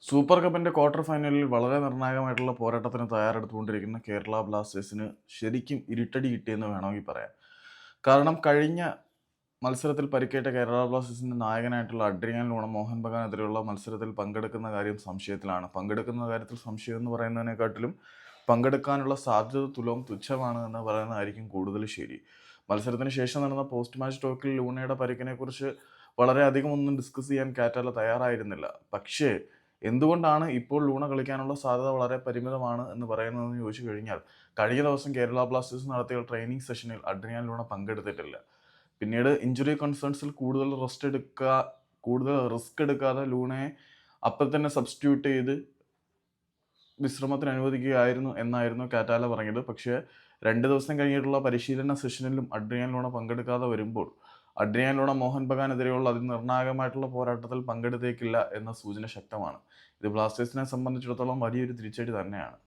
Super കപ്പിന്റെ quarter ഫൈനലിൽ വളരെ നിർണായകമായിട്ടുള്ള പോരാട്ടത്തിന് തയ്യാറെടുത്തുകൊണ്ടിരിക്കുന്ന കേരള ബ്ലാസ്റ്റേഴ്സിന് ശരിക്കും ഇരുട്ടടി കിട്ടിയെന്ന് വേണമെങ്കിൽ പറയാം. കാരണം കഴിഞ്ഞ മത്സരത്തിൽ പരിക്കേറ്റ കേരള ബ്ലാസ്റ്റേഴ്സിന്റെ നായകനായിട്ടുള്ള അഡ്രിയാൻ ലൂണ മോഹൻ ബഗാനെതിരെയുള്ള മത്സരത്തിൽ പങ്കെടുക്കുന്ന കാര്യം സംശയത്തിലാണ്. പങ്കെടുക്കുന്ന കാര്യത്തിൽ സംശയം എന്ന് പറയുന്നതിനെക്കാട്ടിലും പങ്കെടുക്കാനുള്ള സാധ്യത തുച്ഛമാണ് എന്ന് പറയുന്നതായിരിക്കും കൂടുതൽ ശരി. മത്സരത്തിന് ശേഷം നടന്ന പോസ്റ്റ് മാച്ച് ടോക്കിൽ ലൂണയുടെ പരിക്കിനെക്കുറിച്ച് വളരെയധികം ഒന്നും ഡിസ്കസ് ചെയ്യാൻ കാറ്റാല തയ്യാറായിരുന്നില്ല. പക്ഷേ എന്തുകൊണ്ടാണ് ഇപ്പോൾ ലൂണ കളിക്കാനുള്ള സാധ്യത വളരെ പരിമിതമാണ് എന്ന് പറയുന്നതെന്ന് ചോദിച്ചു കഴിഞ്ഞാൽ, കഴിഞ്ഞ ദിവസം കേരള ബ്ലാസ്റ്റേഴ്സ് നടത്തിയ ട്രെയിനിങ് സെഷനിൽ അഡ്രിയാൻ ലൂണ പങ്കെടുത്തിട്ടില്ല. പിന്നീട് ഇഞ്ചുറി കൺസേൺസിൽ കൂടുതൽ റിസ്ക് എടുക്കാതെ ലൂണയെ അപ്പം തന്നെ സബ്സ്റ്റിറ്റ്യൂട്ട് ചെയ്ത് വിശ്രമത്തിന് അനുവദിക്കുകയായിരുന്നു എന്നായിരുന്നു കാറ്റാല പറഞ്ഞത്. പക്ഷേ 2 ദിവസം കഴിഞ്ഞിട്ടുള്ള പരിശീലന സെഷനിലും അഡ്രിയാൻ ലൂണ പങ്കെടുക്കാതെ വരുമ്പോൾ അഡ്രിയാൻ ലൂണ മോഹൻ ബഗാനെതിരെയുള്ള അതിനിർണായകമായിട്ടുള്ള പോരാട്ടത്തിൽ പങ്കെടുത്തേക്കില്ല എന്ന സൂചന ശക്തമാണ്. ഇത് ബ്ലാസ്റ്റേഴ്സിനെ സംബന്ധിച്ചിടത്തോളം വലിയൊരു തിരിച്ചടി തന്നെയാണ്.